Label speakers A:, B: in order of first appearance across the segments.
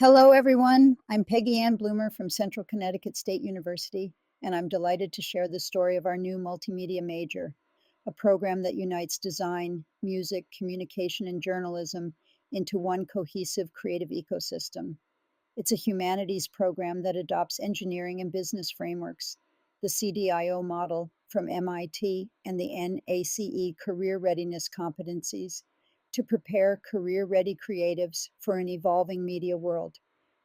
A: Hello, everyone. I'm Peggy Ann Bloomer from Central Connecticut State University, and I'm delighted to share the story of our new multimedia major, a program that unites design, music, communication, and journalism into one cohesive creative ecosystem. It's a humanities program that adopts engineering and business frameworks, the CDIO model from MIT, and the NACE career readiness competencies to prepare career ready creatives for an evolving media world.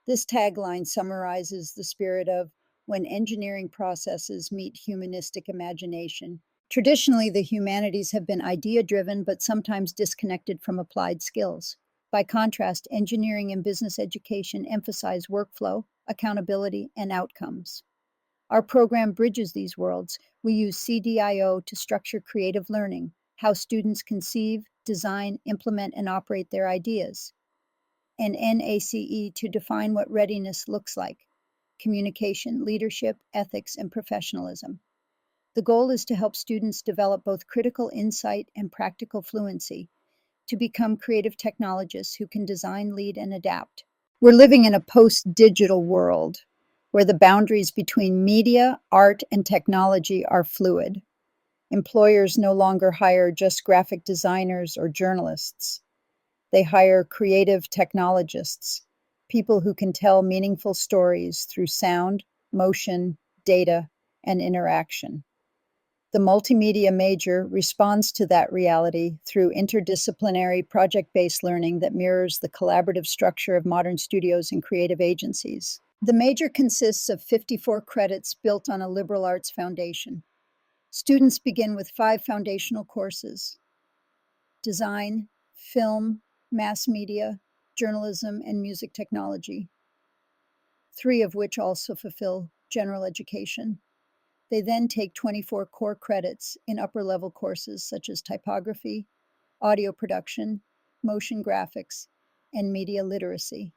A: This tagline summarizes the spirit of when engineering processes meet humanistic imagination. Traditionally, the humanities have been idea driven but sometimes disconnected from applied skills. By contrast, engineering and business education emphasize workflow, accountability, and outcomes. Our program bridges these worlds. We use CDIO to structure creative learning, how students conceive, design, implement, and operate their ideas, and NACE to define what readiness looks like: communication, leadership, ethics, and professionalism. The goal is to help students develop both critical insight and practical fluency to become creative technologists who can design, lead, and adapt. We're living in a post digital world where the boundaries between media, art, and technology are fluid. Employers no longer hire just graphic designers or journalists. They hire creative technologists, people who can tell meaningful stories through sound, motion, data, and interaction. The multimedia major responds to that reality through interdisciplinary project based learning that mirrors the collaborative structure of modern studios and creative agencies. The major consists of 54 credits built on a liberal arts foundation. Students begin with 5 foundational courses: design, film, mass media, journalism, and music technology, 3 of which also fulfill general education. They then take 24 core credits in upper level courses such as typography, audio production, motion graphics, and media literacy.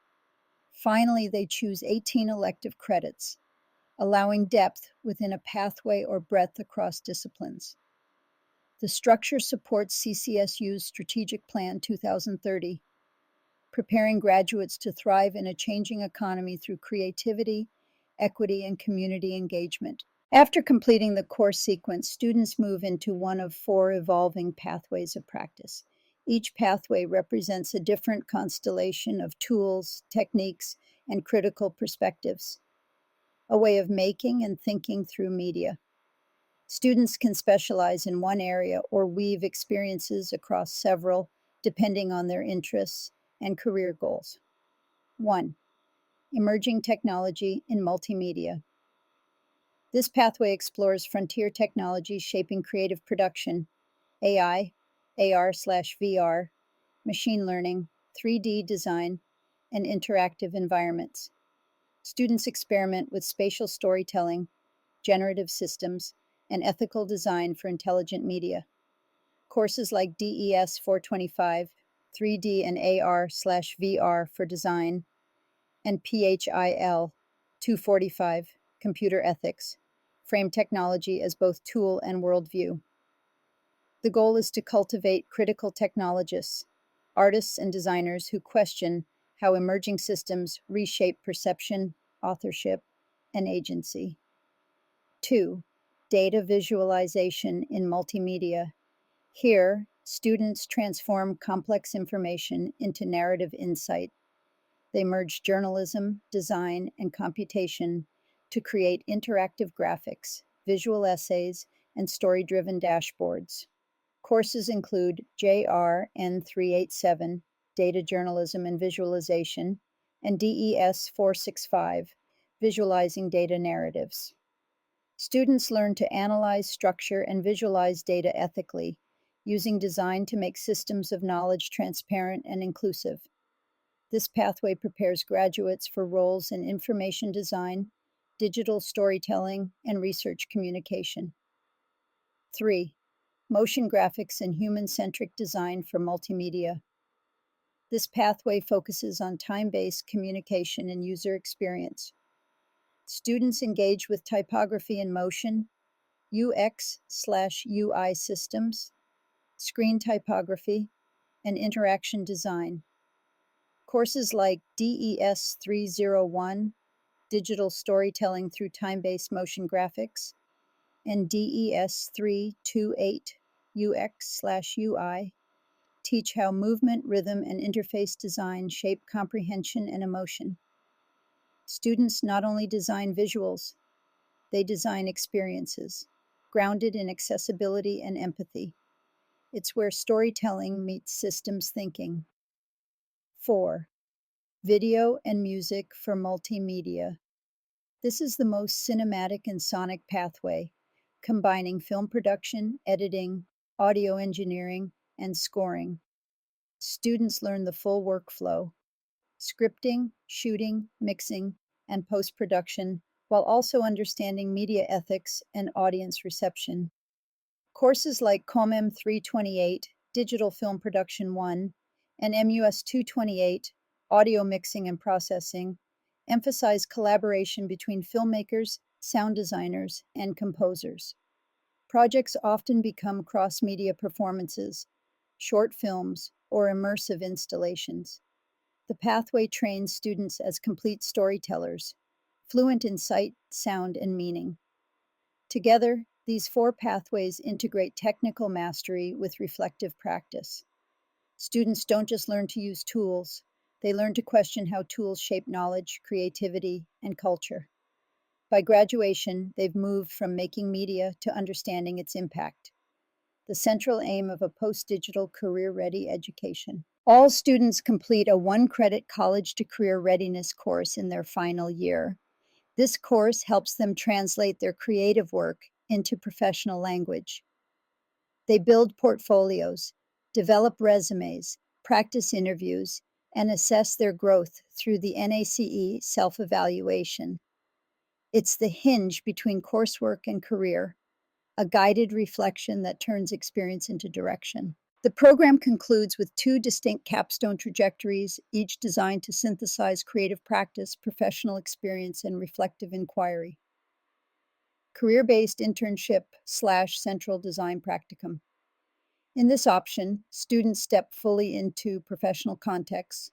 A: Finally, they choose 18 elective credits, allowing depth within a pathway or breadth across disciplines. The structure supports CCSU's Strategic Plan 2030, preparing graduates to thrive in a changing economy through creativity, equity, and community engagement. After completing the course sequence, students move into one of 4 evolving pathways of practice. Each pathway represents a different constellation of tools, techniques, and critical perspectives, a way of making and thinking through media. Students can specialize in one area or weave experiences across several, depending on their interests and career goals. 1. Emerging technology in multimedia. This pathway explores frontier technologies shaping creative production: AI, AR/VR, machine learning, 3D design, and interactive environments. Students experiment with spatial storytelling, generative systems, and ethical design for intelligent media. Courses like DES 425, 3D and AR/VR for design, and PHIL 245, computer ethics, frame technology as both tool and worldview. The goal is to cultivate critical technologists, artists and designers who question how emerging systems reshape perception, authorship, and agency. 2. Data visualization in multimedia. Here, students transform complex information into narrative insight. They merge journalism, design, and computation to create interactive graphics, visual essays, and story-driven dashboards. Courses include JRN 387, Data Journalism and Visualization, and DES 465, Visualizing Data Narratives. Students learn to analyze, structure, and visualize data ethically, using design to make systems of knowledge transparent and inclusive. This pathway prepares graduates for roles in information design, digital storytelling, and research communication. 3. Motion graphics and human-centric design for multimedia. This pathway focuses on time-based communication and user experience. Students engage with typography and motion, UX/UI systems, screen typography, and interaction design. Courses like DES 301, Digital Storytelling Through Time-Based Motion Graphics, and DES 328, UX/UI, teach how movement, rhythm, and interface design shape comprehension and emotion. Students not only design visuals, they design experiences, grounded in accessibility and empathy. It's where storytelling meets systems thinking. 4. Video and music for multimedia. This is the most cinematic and sonic pathway, combining film production, editing, audio engineering, and scoring. Students learn the full workflow: scripting, shooting, mixing, and post-production, while also understanding media ethics and audience reception. Courses like COMM 328, Digital Film Production 1, and MUS 228, Audio Mixing and Processing, emphasize collaboration between filmmakers, sound designers, and composers. Projects often become cross-media performances, short films, or immersive installations. The pathway trains students as complete storytellers, fluent in sight, sound, and meaning. Together, these four pathways integrate technical mastery with reflective practice. Students don't just learn to use tools, they learn to question how tools shape knowledge, creativity, and culture. By graduation, they've moved from making media to understanding its impact, the central aim of a post-digital career-ready education. All students complete a one-credit college to career readiness course in their final year. This course helps them translate their creative work into professional language. They build portfolios, develop resumes, practice interviews, and assess their growth through the NACE self-evaluation. It's the hinge between coursework and career, a guided reflection that turns experience into direction. The program concludes with two distinct capstone trajectories, each designed to synthesize creative practice, professional experience, and reflective inquiry. Career-based internship/central design practicum. In this option, students step fully into professional contexts,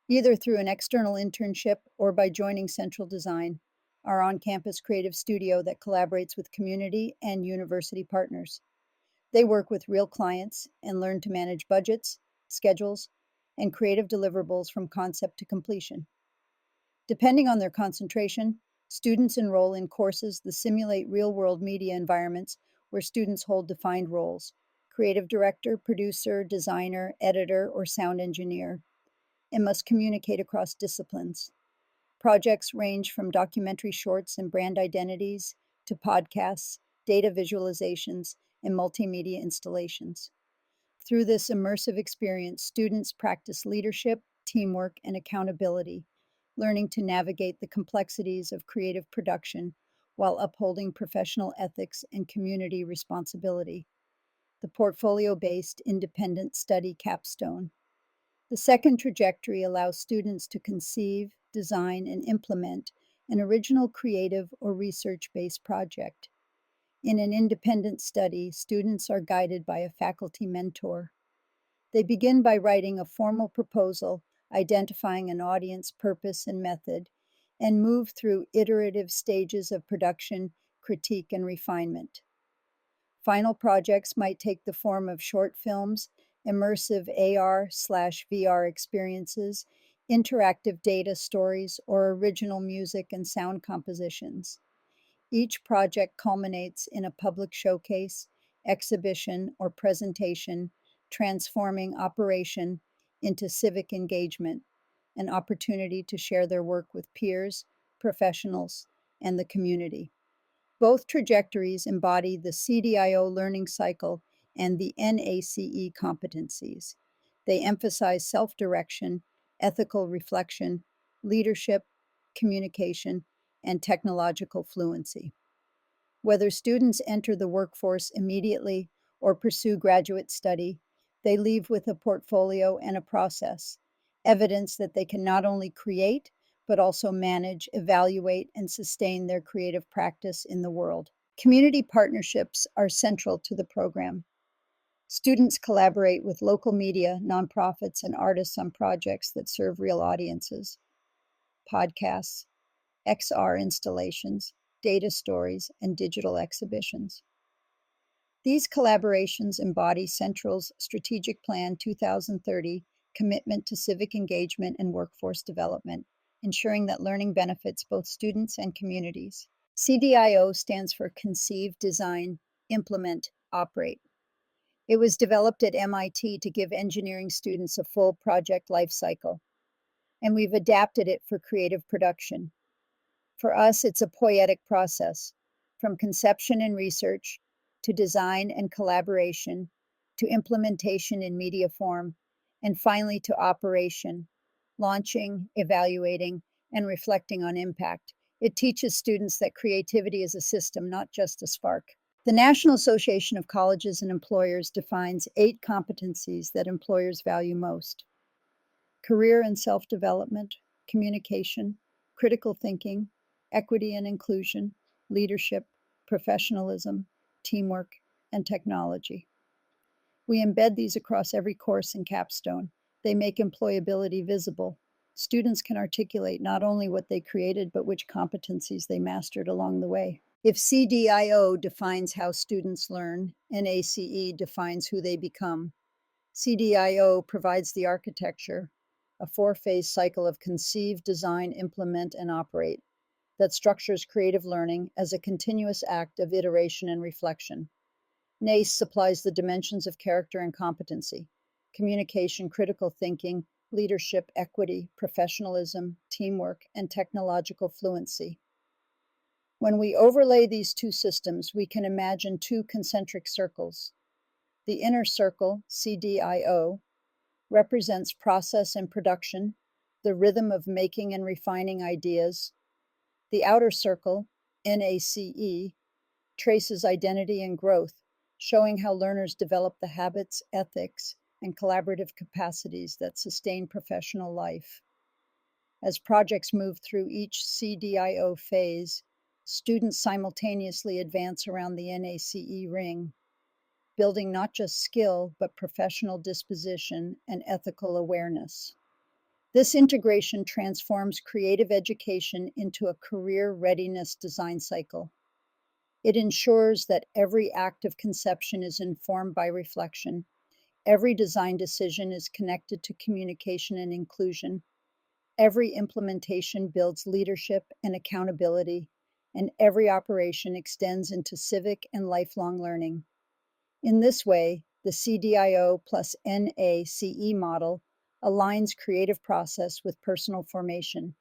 A: either through an external internship or by joining Central Design, our on-campus creative studio that collaborates with community and university partners. They work with real clients and learn to manage budgets, schedules, and creative deliverables from concept to completion. Depending on their concentration, students enroll in courses that simulate real-world media environments where students hold defined roles: creative director, producer, designer, editor, or sound engineer, and must communicate across disciplines. Projects range from documentary shorts and brand identities to podcasts, data visualizations, and multimedia installations. Through this immersive experience, students practice leadership, teamwork, and accountability, learning to navigate the complexities of creative production while upholding professional ethics and community responsibility. The portfolio-based independent study capstone. The second trajectory allows students to conceive, design, and implement an original creative or research-based project. In an independent study, students are guided by a faculty mentor. They begin by writing a formal proposal, identifying an audience, purpose, and method, and move through iterative stages of production, critique, and refinement. Final projects might take the form of short films, immersive AR/VR experiences, interactive data stories, or original music and sound compositions. Each project culminates in a public showcase, exhibition, or presentation, transforming operation into civic engagement, an opportunity to share their work with peers, professionals, and the community. Both trajectories embody the CDIO learning cycle and the NACE competencies. They emphasize self-direction, ethical reflection, leadership, communication, and technological fluency. Whether students enter the workforce immediately or pursue graduate study, they leave with a portfolio and a process, evidence that they can not only create, but also manage, evaluate, and sustain their creative practice in the world. Community partnerships are central to the program. Students collaborate with local media, nonprofits, and artists on projects that serve real audiences: podcasts, XR installations, data stories, and digital exhibitions. These collaborations embody Central's Strategic Plan 2030 commitment to civic engagement and workforce development, ensuring that learning benefits both students and communities. CDIO stands for Conceive, Design, Implement, Operate. It was developed at MIT to give engineering students a full project life cycle, and we've adapted it for creative production. For us, it's a poetic process, from conception and research to design and collaboration to implementation in media form, and finally to operation, launching, evaluating, and reflecting on impact. It teaches students that creativity is a system, not just a spark. The National Association of Colleges and Employers defines 8 competencies that employers value most: career and self-development, communication, critical thinking, equity and inclusion, leadership, professionalism, teamwork, and technology. We embed these across every course and capstone. They make employability visible. Students can articulate not only what they created, but which competencies they mastered along the way. If CDIO defines how students learn, NACE defines who they become. CDIO provides the architecture, a 4-phase cycle of conceive, design, implement, and operate that structures creative learning as a continuous act of iteration and reflection. NACE supplies the dimensions of character and competency: communication, critical thinking, leadership, equity, professionalism, teamwork, and technological fluency. When we overlay these 2 systems, we can imagine 2 concentric circles. The inner circle, CDIO, represents process and production, the rhythm of making and refining ideas. The outer circle, NACE, traces identity and growth, showing how learners develop the habits, ethics, and collaborative capacities that sustain professional life. As projects move through each CDIO phase, students simultaneously advance around the NACE ring, building not just skill, but professional disposition and ethical awareness. This integration transforms creative education into a career readiness design cycle. It ensures that every act of conception is informed by reflection, every design decision is connected to communication and inclusion, every implementation builds leadership and accountability, and every operation extends into civic and lifelong learning. In this way, the CDIO plus NACE model aligns creative process with personal formation,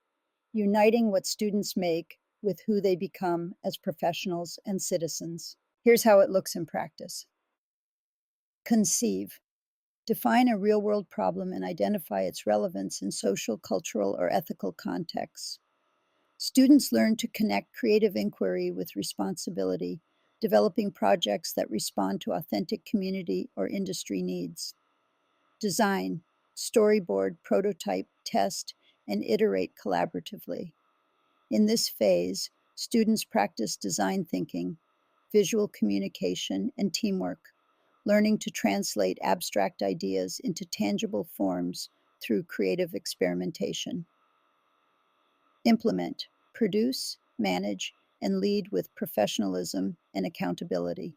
A: uniting what students make with who they become as professionals and citizens. Here's how it looks in practice. Conceive. Define a real-world problem and identify its relevance in social, cultural, or ethical contexts. Students learn to connect creative inquiry with responsibility, developing projects that respond to authentic community or industry needs. Design. Storyboard, prototype, test, and iterate collaboratively. In this phase, students practice design thinking, visual communication, and teamwork, learning to translate abstract ideas into tangible forms through creative experimentation. Implement, produce, manage, and lead with professionalism and accountability.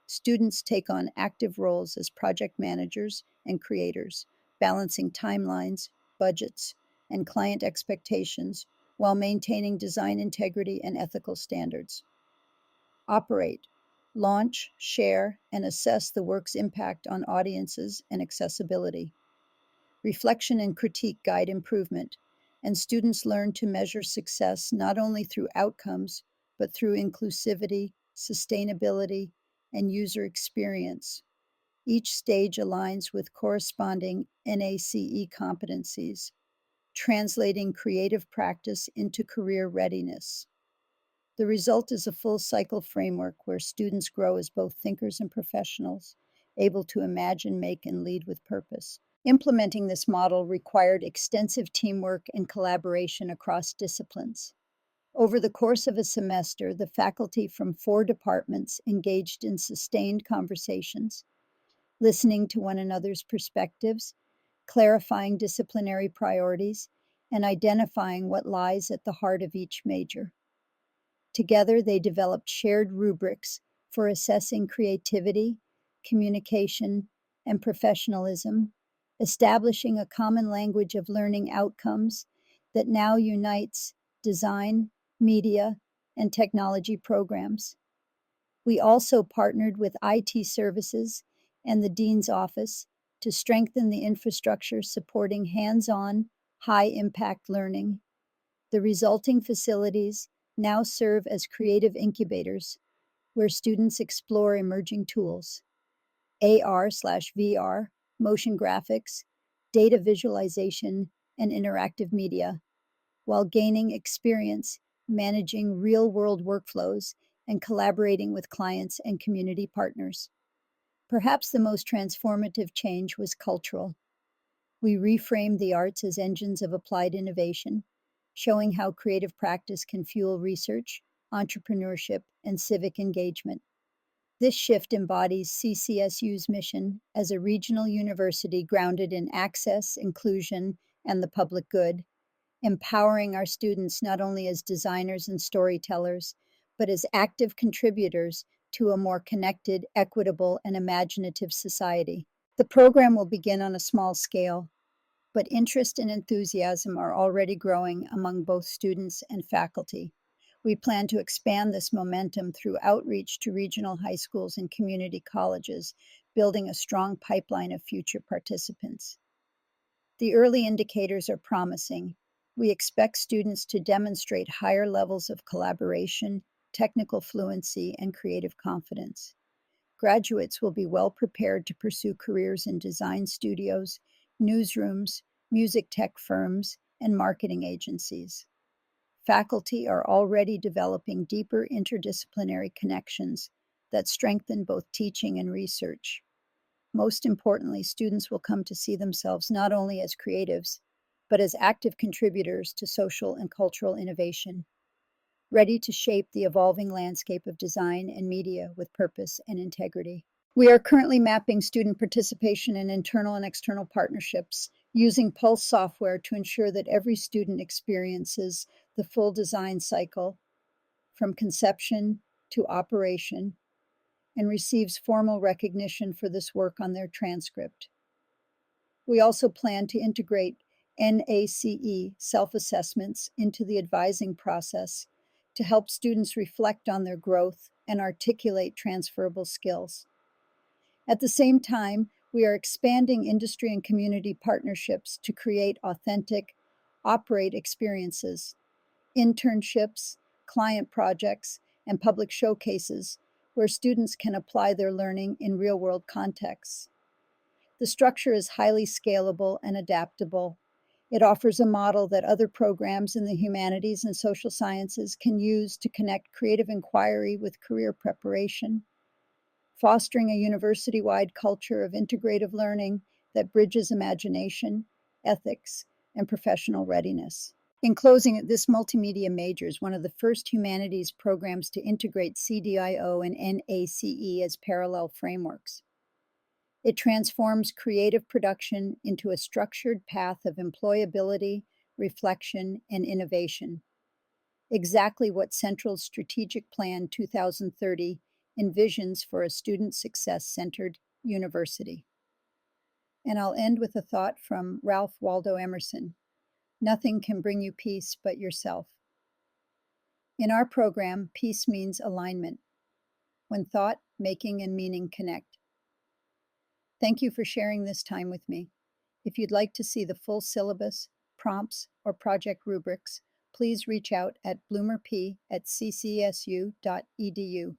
A: Students take on active roles as project managers and creators, balancing timelines, budgets, and client expectations while maintaining design integrity and ethical standards. Operate, launch, share, and assess the work's impact on audiences and accessibility. Reflection and critique guide improvement, and students learn to measure success not only through outcomes, but through inclusivity, sustainability, and user experience. Each stage aligns with corresponding NACE competencies, translating creative practice into career readiness. The result is a full cycle framework where students grow as both thinkers and professionals, able to imagine, make, and lead with purpose. Implementing this model required extensive teamwork and collaboration across disciplines. Over the course of a semester, the faculty from 4 departments engaged in sustained conversations, listening to one another's perspectives, clarifying disciplinary priorities, and identifying what lies at the heart of each major. Together, they developed shared rubrics for assessing creativity, communication, and professionalism, establishing a common language of learning outcomes that now unites design, media, and technology programs. We also partnered with IT services and the Dean's Office to strengthen the infrastructure supporting hands-on, high-impact learning. The resulting facilities now serve as creative incubators where students explore emerging tools, AR/VR, motion graphics, data visualization, and interactive media, while gaining experience managing real-world workflows and collaborating with clients and community partners. Perhaps the most transformative change was cultural. We reframed the arts as engines of applied innovation, showing how creative practice can fuel research, entrepreneurship, and civic engagement. This shift embodies CCSU's mission as a regional university grounded in access, inclusion, and the public good, empowering our students not only as designers and storytellers, but as active contributors to a more connected, equitable, and imaginative society. The program will begin on a small scale, but interest and enthusiasm are already growing among both students and faculty. We plan to expand this momentum through outreach to regional high schools and community colleges, building a strong pipeline of future participants. The early indicators are promising. We expect students to demonstrate higher levels of collaboration, technical fluency, and creative confidence. Graduates will be well prepared to pursue careers in design studios, newsrooms, music tech firms, and marketing agencies. Faculty are already developing deeper interdisciplinary connections that strengthen both teaching and research. Most importantly, students will come to see themselves not only as creatives, but as active contributors to social and cultural innovation, ready to shape the evolving landscape of design and media with purpose and integrity. We are currently mapping student participation in internal and external partnerships, using Pulse software to ensure that every student experiences the full design cycle from conception to operation and receives formal recognition for this work on their transcript. We also plan to integrate NACE self-assessments into the advising process to help students reflect on their growth and articulate transferable skills. At the same time, we are expanding industry and community partnerships to create authentic, operate experiences, internships, client projects, and public showcases where students can apply their learning in real-world contexts. The structure is highly scalable and adaptable. It offers a model that other programs in the humanities and social sciences can use to connect creative inquiry with career preparation, fostering a university-wide culture of integrative learning that bridges imagination, ethics, and professional readiness. In closing, this multimedia major is one of the first humanities programs to integrate CDIO and NACE as parallel frameworks. It transforms creative production into a structured path of employability, reflection, and innovation. Exactly what Central's Strategic Plan 2030 envisions for a student success-centered university. And I'll end with a thought from Ralph Waldo Emerson. Nothing can bring you peace but yourself. In our program, peace means alignment, when thought, making, and meaning connect. Thank you for sharing this time with me. If you'd like to see the full syllabus, prompts, or project rubrics, please reach out at bloomerp@ccsu.edu.